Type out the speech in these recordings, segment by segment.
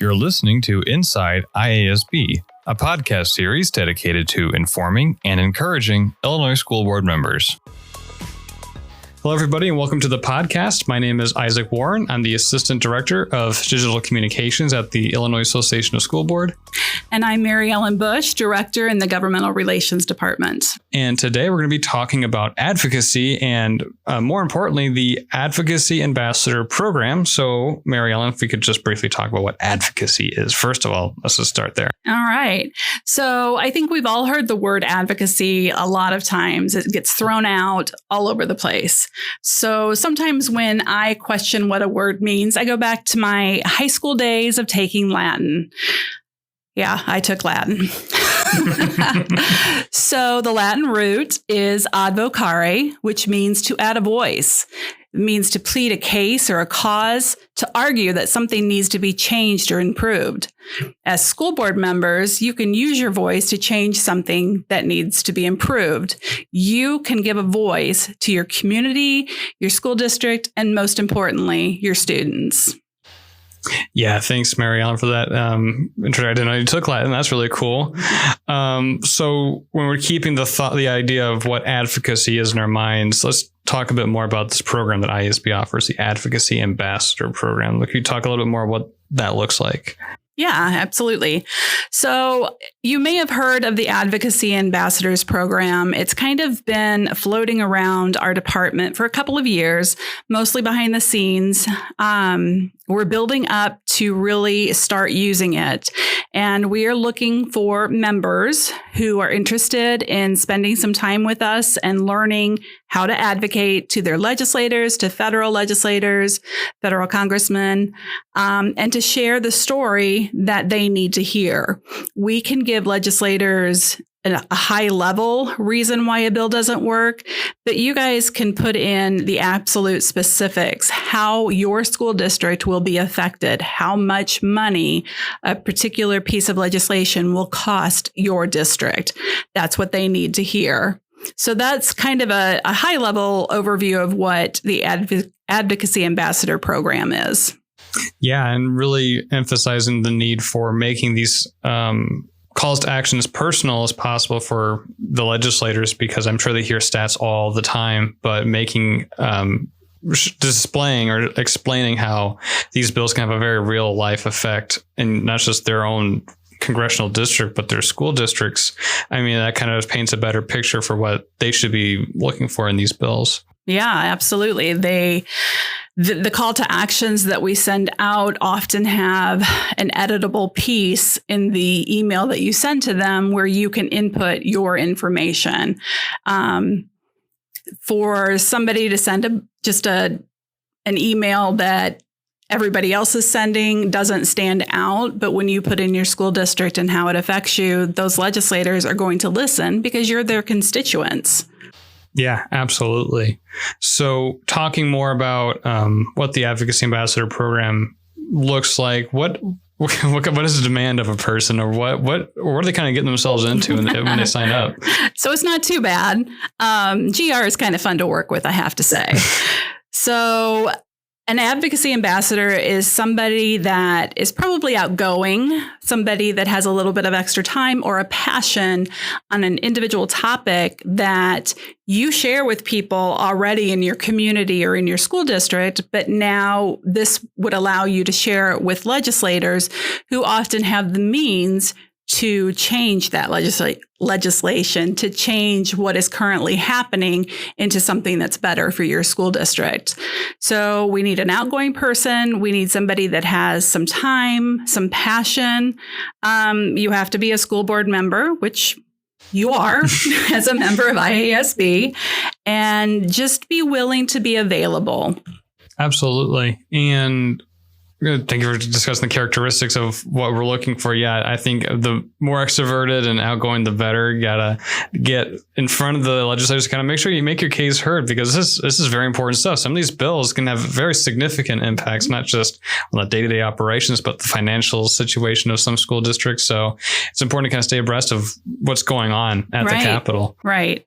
You're listening to Inside IASB, a podcast series dedicated to informing and encouraging Illinois School Board members. Hello, everybody, and welcome to the podcast. My name is Isaac Warren. I'm the Assistant Director of Digital Communications at the Illinois Association of School Board. And I'm Mary Ellen Buch, Director in the Governmental Relations Department. And today we're going to be talking about advocacy and, more importantly, the Advocacy Ambassador program. So, Mary Ellen, if we could just briefly talk about what advocacy is. First of all, let's just start there. All right. So I think we've all heard the word advocacy a lot of times. It gets thrown out all over the place. So sometimes when I question what a word means, I go back to my high school days of taking Latin. Yeah, I took Latin. So the Latin root is advocare, which means to add a voice. It means to plead a case or a cause, to argue that something needs to be changed or improved. As school board members, you can use your voice to change something that needs to be improved. You can give a voice to your community, your school district, and most importantly, your students. Yeah, thanks, Mary Ellen, for that intro. I didn't know you took Latin. That's really cool. So when we're keeping the idea of what advocacy is in our minds, let's talk a bit more about this program that IASB offers, the Advocacy Ambassador program. Can you talk a little bit more what that looks like? Yeah, absolutely. So you may have heard of the Advocacy Ambassadors program. It's kind of been floating around our department for a couple of years, mostly behind the scenes. We're building up to really start using it. And we are looking for members who are interested in spending some time with us and learning how to advocate to their legislators, to federal legislators, federal congressmen, and to share the story that they need to hear. We can give legislators a high level reason why a bill doesn't work, but you guys can put in the absolute specifics, how your school district will be affected, how much money a particular piece of legislation will cost your district. That's what they need to hear. So that's kind of a high level overview of what the Advocacy Ambassador program is. Yeah, and really emphasizing the need for making these calls to action as personal as possible for the legislators, because I'm sure they hear stats all the time, but making displaying or explaining how these bills can have a very real life effect and not just their own congressional district, but their school districts. I mean, that kind of paints a better picture for what they should be looking for in these bills. Yeah, absolutely. The call to actions that we send out often have an editable piece in the email that you send to them where you can input your information. For somebody to send an email that everybody else is sending doesn't stand out, but when you put in your school district and how it affects you, those legislators are going to listen because you're their constituents. Yeah, absolutely. So talking more about what the Advocacy Ambassador program looks like, what is the demand of a person, or what are they kind of getting themselves into when they sign up? So it's not too bad. GR is kind of fun to work with, I have to say. So an advocacy ambassador is somebody that is probably outgoing, somebody that has a little bit of extra time or a passion on an individual topic that you share with people already in your community or in your school district, but now this would allow you to share it with legislators who often have the means to change that legislation, to change what is currently happening into something that's better for your school district. So we need an outgoing person. We need somebody that has some time, some passion. You have to be a school board member, which you are as a member of IASB, and just be willing to be available. Absolutely. And thank you for discussing the characteristics of what we're looking for. Yeah, I think the more extroverted and outgoing, the better. You gotta get in front of the legislators to kind of make sure you make your case heard, because this is very important stuff. Some of these bills can have very significant impacts, not just on the day-to-day operations, but the financial situation of some school districts. So it's important to kind of stay abreast of what's going on at the Capitol. Right.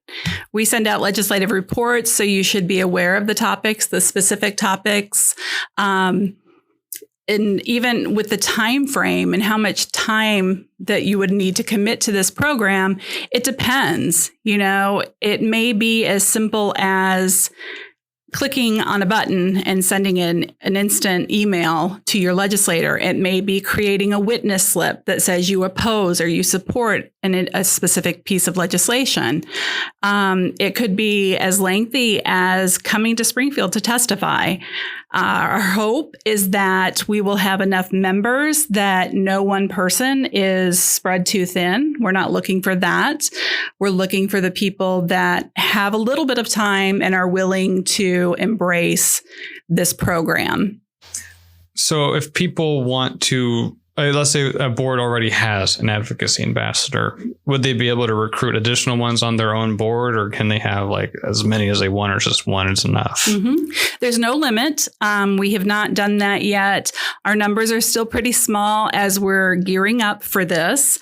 We send out legislative reports, so you should be aware of the topics, the specific topics. and even with the time frame and how much time that you would need to commit to this program, it depends. It may be as simple as clicking on a button and sending an instant email to your legislator. It may be creating a witness slip that says you oppose or you support a specific piece of legislation. It could be as lengthy as coming to Springfield to testify. Our hope is that we will have enough members that no one person is spread too thin. We're not looking for that. We're looking for the people that have a little bit of time and are willing to embrace this program. So if people want to, let's say a board already has an advocacy ambassador, would they be able to recruit additional ones on their own board, or can they have like as many as they want, or just one is enough? Mm-hmm. There's no limit. We have not done that yet. Our numbers are still pretty small as we're gearing up for this.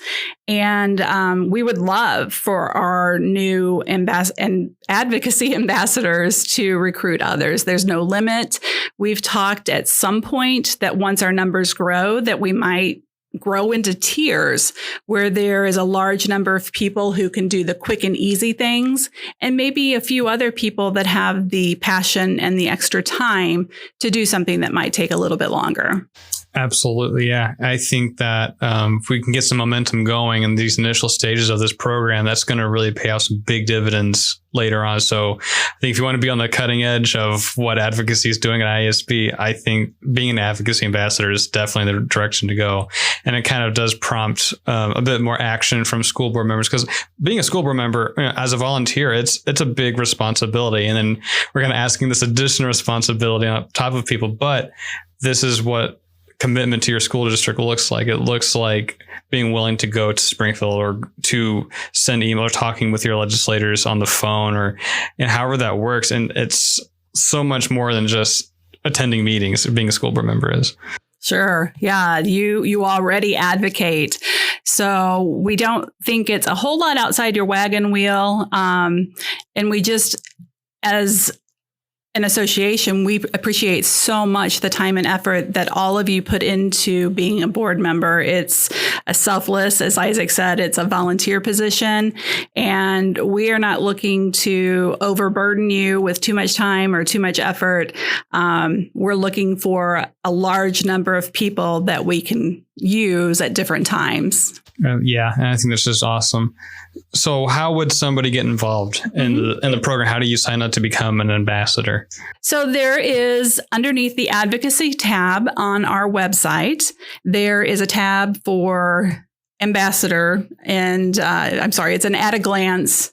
And we would love for our new advocacy ambassadors to recruit others. There's no limit. We've talked at some point that once our numbers grow, that we might grow into tiers where there is a large number of people who can do the quick and easy things, and maybe a few other people that have the passion and the extra time to do something that might take a little bit longer. Absolutely. Yeah. I think that if we can get some momentum going in these initial stages of this program, that's going to really pay off some big dividends later on. So I think if you want to be on the cutting edge of what advocacy is doing at ISB, I think being an advocacy ambassador is definitely the direction to go. And it kind of does prompt a bit more action from school board members, because being a school board member as a volunteer, it's a big responsibility. And then we're kind of asking this additional responsibility on top of people. But this is what commitment to your school district looks like. It looks like being willing to go to Springfield, or to send email, or talking with your legislators on the phone, and however that works. And it's so much more than just attending meetings. Being a school board member is. Sure. Yeah. You already advocate. So we don't think it's a whole lot outside your wagon wheel. And we just, as an association, we appreciate so much the time and effort that all of you put into being a board member. It's a selfless, as Isaac said, it's a volunteer position, and we are not looking to overburden you with too much time or too much effort. We're looking for a large number of people that we can use at different times. Yeah, and I think that's just awesome. So how would somebody get involved in the program? How do you sign up to become an ambassador? So there is, underneath the advocacy tab on our website, there is a tab for ambassador. And it's an at a glance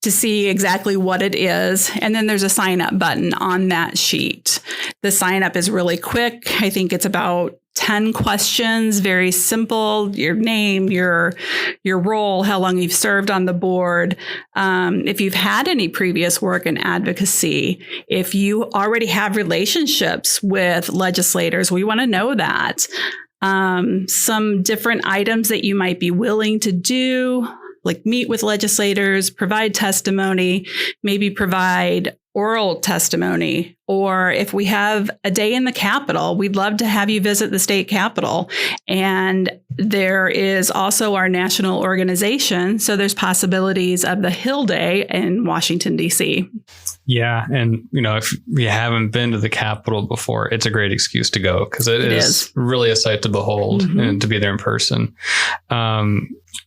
to see exactly what it is. And then there's a sign up button on that sheet. The sign up is really quick. I think it's about 10 questions, very simple. Your name, your role, how long you've served on the board, if you've had any previous work in advocacy, if you already have relationships with legislators, we want to know that. Some different items that you might be willing to do, like meet with legislators, provide testimony, maybe provide oral testimony, or if we have a day in the Capitol, we'd love to have you visit the state Capitol. And there is also our national organization. So there's possibilities of the Hill Day in Washington, D.C. Yeah. And, if you haven't been to the Capitol before, it's a great excuse to go, because it is really a sight to behold and to be there in person.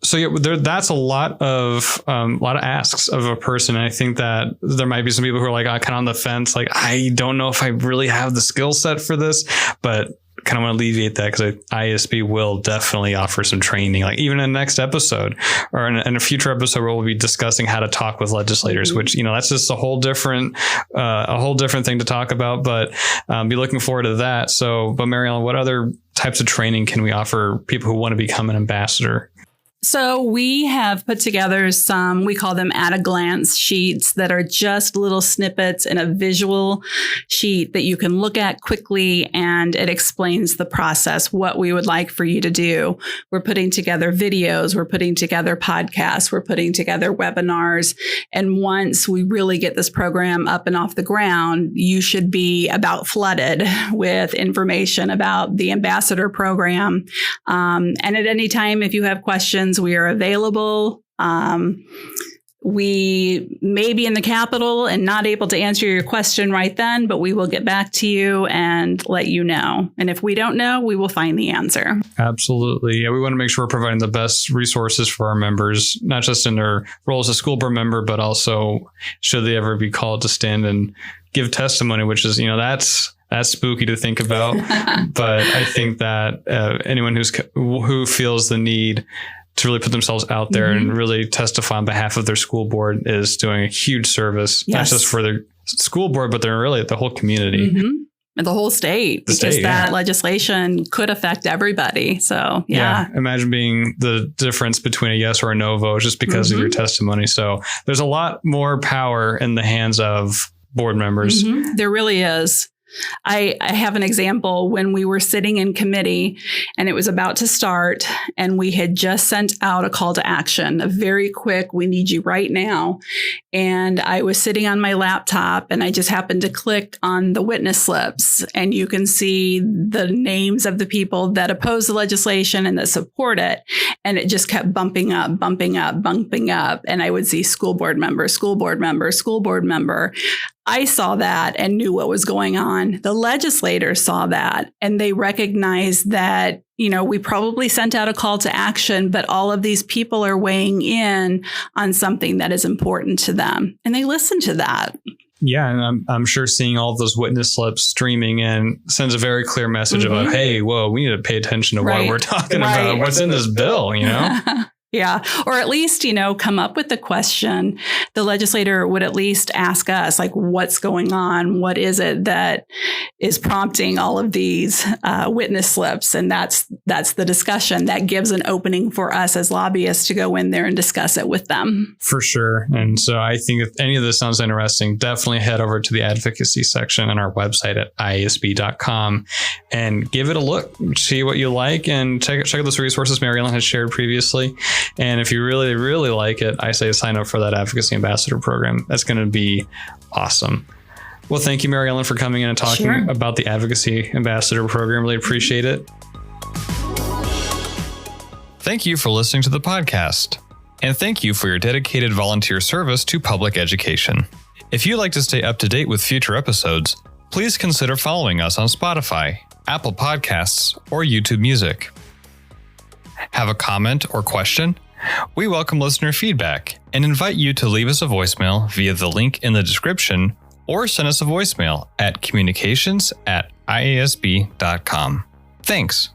So yeah, that's a lot of asks of a person. And I think that there might be some people who are like kind of on the fence, like, I don't know if I really have the skill set for this, but kind of want to alleviate that, because ISB will definitely offer some training, like even in the next episode or in a future episode where we'll be discussing how to talk with legislators, which, that's just a whole different thing to talk about, but be looking forward to that. So, but Mary Ellen, what other types of training can we offer people who want to become an ambassador? So we have put together some, we call them at a glance sheets that are just little snippets in a visual sheet that you can look at quickly, and it explains the process, what we would like for you to do. We're putting together videos, we're putting together podcasts, we're putting together webinars. And once we really get this program up and off the ground, you should be about flooded with information about the ambassador program. And at any time, if you have questions, we are available. We may be in the Capitol and not able to answer your question right then, but we will get back to you and let you know. And if we don't know, we will find the answer. Absolutely. Yeah, we want to make sure we're providing the best resources for our members, not just in their role as a school board member, but also should they ever be called to stand and give testimony, which is, that's spooky to think about. But I think that anyone who feels the need to really put themselves out there and really testify on behalf of their school board is doing a huge service, not just for their school board, but they're really the whole community. And the whole state, because that legislation could affect everybody. So, imagine being the difference between a yes or a no vote just because of your testimony. So there's a lot more power in the hands of board members. There really is. I have an example when we were sitting in committee and it was about to start, and we had just sent out a call to action, a very quick, we need you right now. And I was sitting on my laptop and I just happened to click on the witness slips, and you can see the names of the people that oppose the legislation and that support it. And it just kept bumping up. And I would see school board member, school board member, school board member. I saw that and knew what was going on. The legislators saw that and they recognized that, we probably sent out a call to action, but all of these people are weighing in on something that is important to them. And they listened to that. Yeah, and I'm sure seeing all of those witness slips streaming in sends a very clear message about, hey, whoa, we need to pay attention to what we're talking about. What's in this bill, Yeah. Or at least, come up with the question. The legislator would at least ask us, like, what's going on? What is it that is prompting all of these witness slips? And that's the discussion that gives an opening for us as lobbyists to go in there and discuss it with them. For sure. And so I think if any of this sounds interesting, definitely head over to the advocacy section on our website at iasb.com and give it a look, see what you like, and check out those resources Mary Ellen has shared previously. And if you really, really like it, I say sign up for that Advocacy Ambassador program. That's going to be awesome. Well, thank you, Mary Ellen, for coming in and talking about the Advocacy Ambassador program. Really appreciate it. Thank you for listening to the podcast. And thank you for your dedicated volunteer service to public education. If you'd like to stay up to date with future episodes, please consider following us on Spotify, Apple Podcasts, or YouTube Music. Have a comment or question? We welcome listener feedback and invite you to leave us a voicemail via the link in the description or send us a voicemail at communications@iasb.com. Thanks.